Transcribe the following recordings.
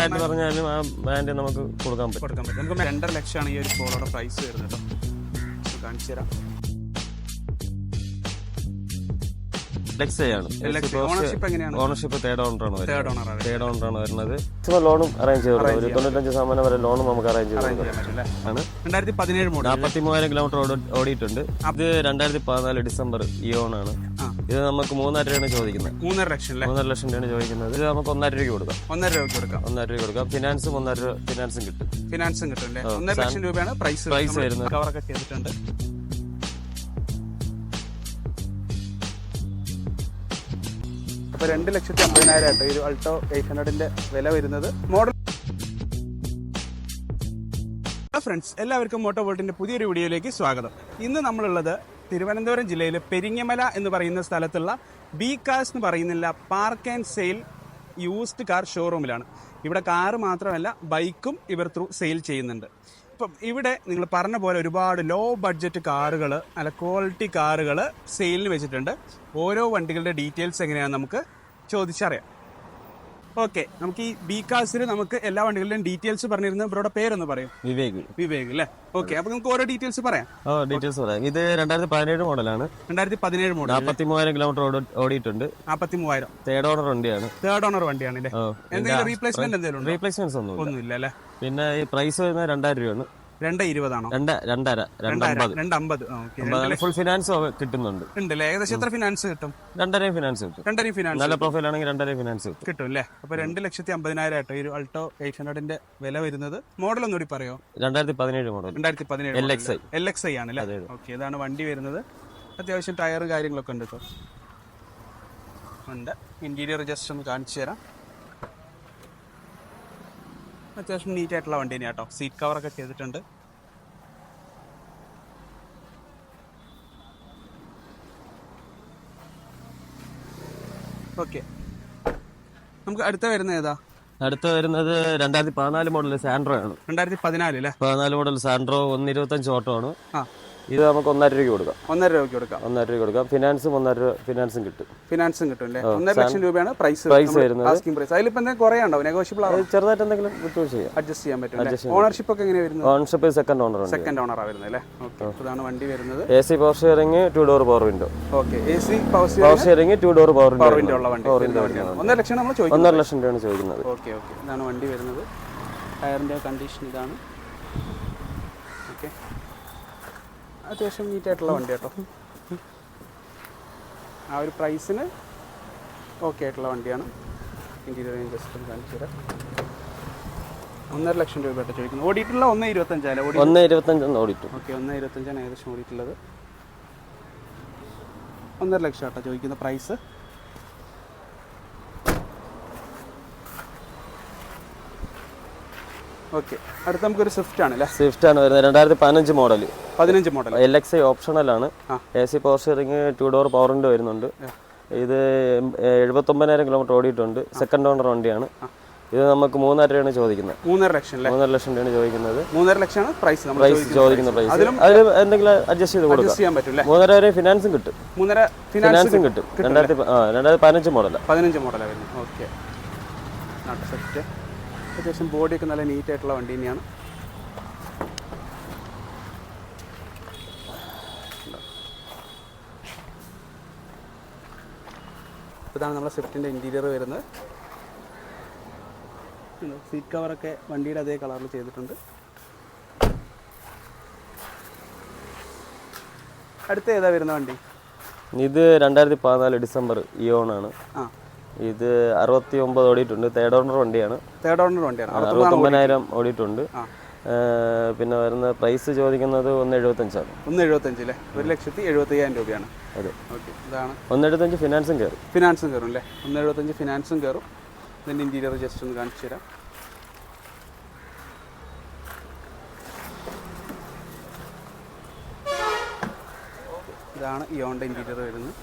രണ്ടായിരത്തി പറഞ്ഞാലും ആ ബ്രാൻഡ് നമുക്ക് കൊടുക്കാൻ പറ്റും. നമുക്ക് 2.5 ലക്ഷമാണ് ഈ ഒരു പോളോയുടെ പ്രൈസ് വരുന്നത് കേട്ടോ. കാണിച്ചു തരാം. ഓണർഷിപ്പ് എങ്ങനെയാണ്? ഓണർഷിപ്പ് തേർഡ് ഓണറാണ് തേർഡ് ഓണർ വരുന്നത്. ലോണും അറേഞ്ച് ചെയ്ത് ഒരു 95% വരെ ലോണും നമുക്ക് അറേഞ്ച് ചെയ്ത് 2017 മോഡൽ 43,000 കിലോമീറ്റർ ഓടിയിട്ടുണ്ട്. ഇത് 2014 ഡിസംബർ ഇയോണാണ്. ഇത് നമുക്ക് 3.5 രൂപയാണ് ചോദിക്കുന്നത്. 3.5 ലക്ഷം 3.5 ലക്ഷം രൂപയാണ് ചോദിക്കുന്നത്. ഇത് നമുക്ക് 1.5 രൂപയ്ക്ക് കൊടുക്കാം. 1.5 രൂപ കൊടുക്കാം. ഫിനാൻസും 1.5 രൂപ ഫിനാൻസും കിട്ടും. അല്ലേ? 1.5 ലക്ഷം രൂപയാണ് പ്രൈസ് വരുന്നത്. കവറൊക്കെ ചെയ്തിട്ടുണ്ട്. അപ്പൊ 2,50,000 ആയിട്ട് ഒരു അൾട്ടോ 800ന്റെ വില വരുന്നത്. മോഡൽ ഫ്രണ്ട്സ്, എല്ലാവർക്കും മോട്ടോ വോൾട്ടിന്റെ പുതിയൊരു വീഡിയോയിലേക്ക് സ്വാഗതം. ഇന്ന് നമ്മളുള്ളത് തിരുവനന്തപുരം ജില്ലയിലെ പെരിങ്ങമല എന്ന് പറയുന്ന സ്ഥലത്തുള്ള ബി കാർസ് എന്ന് പറയുന്നില്ല park and sale used car ഷോറൂമിലാണ്. ഇവിടെ കാറ് മാത്രമല്ല ബൈക്കും ഇവർ ത്രൂ സെയിൽ ചെയ്യുന്നുണ്ട്. ഇപ്പം ഇവിടെ നിങ്ങൾ പറഞ്ഞ പോലെ ഒരുപാട് ലോ ബഡ്ജറ്റ് കാറുകൾ, നല്ല ക്വാളിറ്റി കാറുകൾ സെയിലിന് വെച്ചിട്ടുണ്ട്. ഓരോ വണ്ടികളുടെ ഡീറ്റെയിൽസ് എങ്ങനെയാണെന്ന് നമുക്ക് ചോദിച്ചറിയാം. ഓക്കെ, നമുക്ക് ഈ ബി കാർസിൽ നമുക്ക് എല്ലാ വണ്ടികളുടെയും ഡീറ്റെയിൽസ് പറഞ്ഞിരുന്ന ഇവരുടെ പേരൊന്ന് പറയും. വിവേക് അല്ലേ? ഓക്കെ, അപ്പൊ നമുക്ക് ഓരോ ഡീറ്റെയിൽസ് പറയാം. ഇത് 2017 മോഡലാണ്. 2017 മോഡൽ 43,000 കിലോമീറ്റർ ഓടിയിട്ടുണ്ട്. 43,000 തേർഡ് ഓണർ വണ്ടിയാണ്. അല്ലേ? എന്തെങ്കിലും റീപ്ലേസ്മെന്റ് എന്തെങ്കിലും റീപ്ലേസ്മെന്റ്സ് ഒന്നുമില്ല അല്ലേ? പിന്നെ ഈ പ്രൈസ് വരുന്നത് 2,000 രൂപയാണ്. 2.20 ആണോ? 2,50. ഫുൾ ഫിനാൻസ് കിട്ടുന്നുണ്ട്. ഉണ്ടല്ലേ? ഏകദേശം എത്ര ഫിനാൻസ് കിട്ടും? 2.5 ഫിനാൻസ് കിട്ടും. 2.5 ഫിനാൻസ് നല്ല പ്രൊഫൈൽ ആണെങ്കിൽ 2.5 ഫിനാൻസ് കിട്ടും അല്ലേ? അപ്പൊ 2,50,000 ആയിട്ട് ഒരു അൾട്ടോ 800ന്റെ വില വരുന്നത്. മോഡൽ ഒന്നുകൂടി പറയോ? 2017 മോഡൽ. 2017 LXi ആണല്ലേ? ഓക്കെ, ഇതാണ് വണ്ടി വരുന്നത്. അത്യാവശ്യം ടയർ കാര്യങ്ങളൊക്കെ ഉണ്ട് കേട്ടോ. ഉണ്ട്. ഇന്റീരിയർ ജസ്റ്റ് ഒന്ന് കാണിച്ചു തരാം. അത്യാവശ്യം നീറ്റ് ആയിട്ടുള്ള വണ്ടി തന്നെയാണ് കേട്ടോ. സീറ്റ് കവറൊക്കെ ചെയ്തിട്ടുണ്ട്. ഓക്കെ, നമുക്ക് അടുത്ത വരുന്നത് ഏതാ? അടുത്ത വരുന്നത് 2014 മോഡൽ സാൻഡ്രോ ആണ്. 2014 അല്ലേ? 14 മോഡൽ സാൻഡ്രോ 1.25 ഓട്ടോ ആണ്. ഇത് നമുക്ക് 1.5 രൂപയ്ക്ക് കൊടുക്കാം. 1.5 രൂപയ്ക്ക് കൊടുക്കാം. 1.5 രൂപ കൊടുക്കാം. ഫിനാൻസും 1.5 രൂപ ഫിനാൻസും കിട്ടും. അല്ലേ? 1.5 ലക്ഷം രൂപയാണ് പ്രൈസ് വരുന്നത്. Asking price. അതിലിപ്പോ എന്തെങ്കിലും കുറയാണ്ടോ? നെഗോഷ്യബിൾ ആണ്? ചെറുതായിട്ട് എന്തെങ്കിലും ചെയ്യാം, അഡ്ജസ്റ്റ് ചെയ്യാൻ പറ്റും. ഓണർഷിപ്പ് ഒക്കെ എങ്ങനെയാണ് വരുന്നത്? ഓണർഷിപ്പ് സെക്കൻഡ് ഓണറാണ് വരുന്നത് അല്ലേ? ഓക്കെ, ഇതാണ് വണ്ടി വരുന്നത്. AC power steering 2 door power window. Okay, AC power steering 2 door power window ഉള്ള വണ്ടി. 1.5 ലക്ഷം നമ്മൾ ചോദിക്കുന്നത്. 1.5 ലക്ഷം രൂപയാണ് ചോദിക്കുന്നത്. ഓക്കെ, ഇതാണ് വണ്ടി വരുന്നത്. ടയറിന്റെ കണ്ടീഷൻ ഇതാണ്. ഓക്കെ, അത്യാവശ്യം നീറ്റ് ആയിട്ടുള്ള വണ്ടി കേട്ടോ. ആ ഒരു പ്രൈസിന് ഓക്കെ ആയിട്ടുള്ള വണ്ടിയാണ്. ഇന്റീരിയർ ജസ്റ്റ് കാണിച്ചു തരാം. 1.5 ലക്ഷം രൂപയായിട്ട് ചോദിക്കുന്നത്. ഓടിയിട്ടുള്ള 1.25 ഓടിയിട്ടു. ഓക്കെ, 1.25 ഏകദേശം ഓടിയിട്ടുള്ളത്. 1.5 ലക്ഷം ആട്ടോ ചോദിക്കുന്ന പ്രൈസ്. ഓക്കെ, അടുത്ത നമുക്കൊരു സ്വിഫ്റ്റ് ആണ് അല്ലേ? സ്വിഫ്റ്റ് ആണ് വരുന്നത്. 2015 മോഡൽ. 15 മോഡൽ LXi ഓപ്ഷണൽ ആണ്. AC power steering 2 door power window വരുന്നുണ്ട്. ഇത് 79,000 കിലോമീറ്റർ ഓടിയിട്ടുണ്ട്. സെക്കൻഡ് ഓണർ വണ്ടിയാണ്. ഇത് നമുക്ക് 3.5 രൂപയാണ് ചോദിക്കുന്നത്. 3.5 ലക്ഷം അല്ലേ? 3.5 ലക്ഷം രൂപയാണ് ചോദിക്കുന്നത്. 3.5 ലക്ഷമാണ് പ്രൈസ് ചോദിക്കുന്ന പ്രൈസ്. അതിൽ എന്തെങ്കിലും അഡ്ജസ്റ്റ് ചെയ്ത് കൊടുക്കാം. 3.5 വരെ ഫിനാൻസും കിട്ടും. 3.5 ഫിനാൻസും കിട്ടും. 2015 മോഡലാണ്. 15 മോഡലാണ് വരുന്നത്. Okay, set. അത്യാവശ്യം ബോഡിയൊക്കെ നല്ല നീറ്റ് ആയിട്ടുള്ള വണ്ടി തന്നെയാണ്. ഇതാണ് നമ്മുടെ സ്വിഫ്റ്റിൻ്റെ ഇൻറ്റീരിയർ വരുന്നത്. സീറ്റ് കവറൊക്കെ വണ്ടിയുടെ അതേ കളറിൽ ചെയ്തിട്ടുണ്ട്. അടുത്ത ഏതാ വരുന്ന വണ്ടി? ഇത് 2014 ഡിസംബർ ഇയോണാണ്. ഇത് 69 ഓടിയിട്ടുണ്ട്. തേർഡ് ഓണർ വണ്ടിയാണ്. 69,000 ഓടിയിട്ടുണ്ട്. പിന്നെ വരുന്ന പ്രൈസ് ചോദിക്കുന്നത് 1.75 ആണ്. 1.75 അല്ലേ? 1,75,000 രൂപയാണ്. അതെ, ഇതാണ് 1.75 ഫിനാൻസും കയറും അല്ലേ? 1.75 ഫിനാൻസും കയറും. ഇതിൻ്റെ ഇൻറ്റീരിയർ ജസ്റ്റ് ഒന്ന് കാണിച്ചു തരാം. ഇതാണ് ഇയോണിൻ്റെ ഇൻറ്റീരിയർ വരുന്നത്.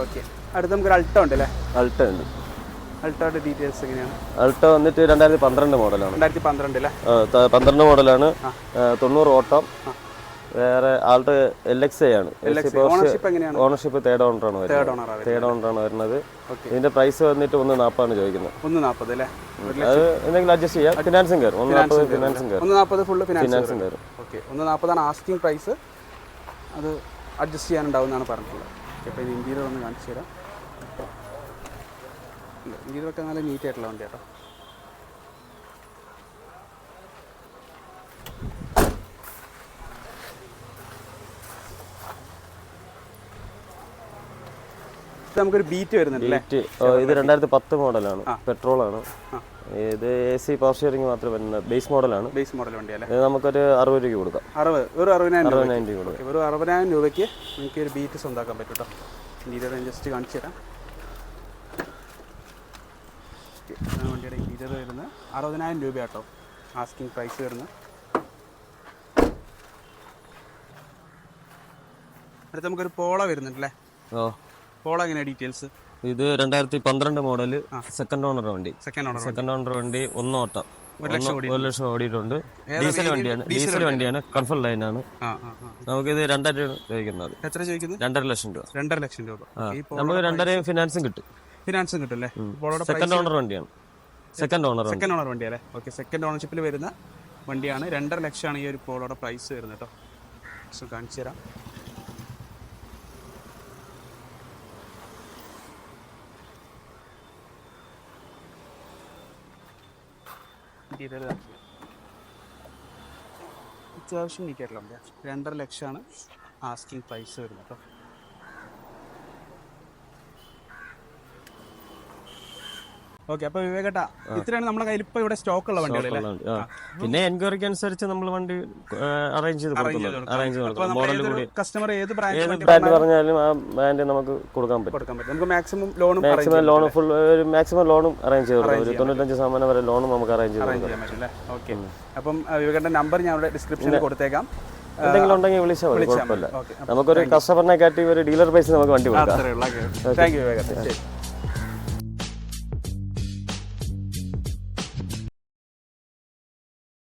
ഓക്കെ, അടുത്ത് നമുക്കൊരു അൾട്ടോ ഉണ്ട് അല്ലേ? അൾട്ടോ ഉണ്ട്. അൾട്ടോയുടെ ഡീറ്റെയിൽസ് എങ്ങനെയാണ്? അൾട്ടോ വന്നിട്ട് 2012 മോഡലാണ്. 2012 അല്ലേ? 12 മോഡലാണ്. 90 ഓട്ടം. വേറെ ആളുടെ LXA ആണ്. ഓണർഷിപ്പ് എങ്ങനെയാണ്? ഓണർഷിപ്പ് തേർഡ് ഓണറാണ് വരുന്നത്. ഇതിന്റെ പ്രൈസ് വന്നിട്ട് 1.40 ചോദിക്കുന്നത്. 1.40 അല്ലേ? അത് എന്തെങ്കിലും അഡ്ജസ്റ്റ് ചെയ്യാം. ഫിനാൻസും കയറും. 1.40 ഫിനാൻസും കയറും. 1.40 ഫുള്ള് ഫിനാൻസും കയറും. Okay, 1.40 asking price. അത് അഡ്ജസ്റ്റ് ചെയ്യാനുണ്ടാവും എന്നാണ് പറഞ്ഞിട്ടുള്ളത്. അപ്പോൾ ഇത് ഇന്റീരിയർ ഒന്ന് കാണിച്ചു തരാം. ഇന്റീരിയറൊക്കെ നല്ല നീറ്റ് ആയിട്ടുള്ള വണ്ടി കേട്ടോ. നമുക്കൊരു ബീറ്റ് വരുന്നുണ്ട്. ഇത് 2010 മോഡലാണ്, പെട്രോൾ ആണ്. ഇത് AC പവർ സ്റ്റിയറിംഗ് മാത്രമേ വരുന്ന ബേസ് മോഡലാണ്. ബേസ് മോഡൽ വണ്ടിയല്ലേ? ഇത് നമുക്കൊരു 60 രൂപ കൊടുക്കാം. വെറും 60,000 രൂപ വെറും 60,000 രൂപയ്ക്ക് നിങ്ങൾക്ക് ഒരു ബീറ്റ് സ്വന്തമാക്കാൻ പറ്റും കേട്ടോ. ഇന്റീരിയർ ജസ്റ്റ് കാണിച്ചു തരാം. വണ്ടിയുടെ ഇന്റീരിയർ വരുന്നത് 60,000 രൂപ കേട്ടോ ആസ്കിങ് പ്രൈസ് വരുന്നത്. അടുത്ത് നമുക്കൊരു പോള വരുന്നുണ്ടല്ലേ? പോള എങ്ങനെയാണ് ഡീറ്റെയിൽസ്? ഇത് 2012 മോഡല്, സെക്കൻഡ് ഓണർ വണ്ടി. സെക്കൻഡ് ഓണർ വണ്ടി, 1 ഓട്ടം, 1 ലക്ഷം ഓടിയിട്ടുണ്ട്. ഡീസൽ വണ്ടിയാണ്, കൺഫേം ലൈനാണ്. നമുക്കിത് 2.5 ചോദിക്കുന്നത്. എത്ര ചോദിക്കുന്നത്? 2.5 ലക്ഷം രൂപ. 2.5 ലക്ഷം രൂപ. നമുക്ക് 2.5 ഫിനാൻസും കിട്ടും. ഫിനാൻസും കിട്ടും അല്ലേ? സെക്കൻഡ് ഓണർ വണ്ടിയാണ്. സെക്കൻഡ് ഓണർ വണ്ടി അല്ലേ? ഓക്കെ, സെക്കൻഡ് ഓണർഷിപ്പിൽ വരുന്ന വണ്ടിയാണ്. 2.5 ലക്ഷമാണ് ഈ ഒരു പോളോയുടെ പ്രൈസ് വരുന്നത് കേട്ടോ. സോ കാണിച്ചു തരാം. അത്യാവശ്യം നീറ്റായിട്ടുള്ള 2.5 ലക്ഷമാണ് ആസ്കിങ് പ്രൈസ് വരുന്നത് കേട്ടോ. ഓക്കെ, അപ്പൊ വിവേകേട്ടാ, ഇത്രയാണ് നമ്മുടെ കയ്യിൽ ഇപ്പൊ ഇവിടെ സ്റ്റോക്ക് ഉള്ള വണ്ടികളല്ലേ? പിന്നെ എൻക്വയറിക്ക് അനുസരിച്ച് നമ്മൾ വണ്ടി അറേഞ്ച് ചെയ്ത് മോഡൽ കൂടി കസ്റ്റമർ ഏത് ബ്രാൻഡ് പറഞ്ഞാലും ആ ബ്രാൻഡ് നമുക്ക് കൊടുക്കാൻ പറ്റും. നമുക്ക് മാക്സിമം ലോണും മാക്സിമം ലോണും അറേഞ്ച് ചെയ്ത് കൊടുക്കാം. 95% വരെ ലോണും നമുക്ക് അറേഞ്ച് ചെയ്യാൻ പറ്റും. ഓക്കെ, അപ്പം വിവേകേട്ടൻ്റെ നമ്പർ ഞാൻ ഇവിടെ ഡിസ്ക്രിപ്ഷനിൽ കൊടുത്തേക്കാം. എന്തെങ്കിലും ഉണ്ടെങ്കിൽ വിളിച്ചാൽ മതി, കുഴപ്പമില്ല. നമുക്കൊരു കസ്റ്റമറിനെ കാട്ടി ഒരു ഡീലർ പ്രൈസ് നമുക്ക് വണ്ടി കൊടുക്കാം. Thank you വിവേകേട്ടൻ.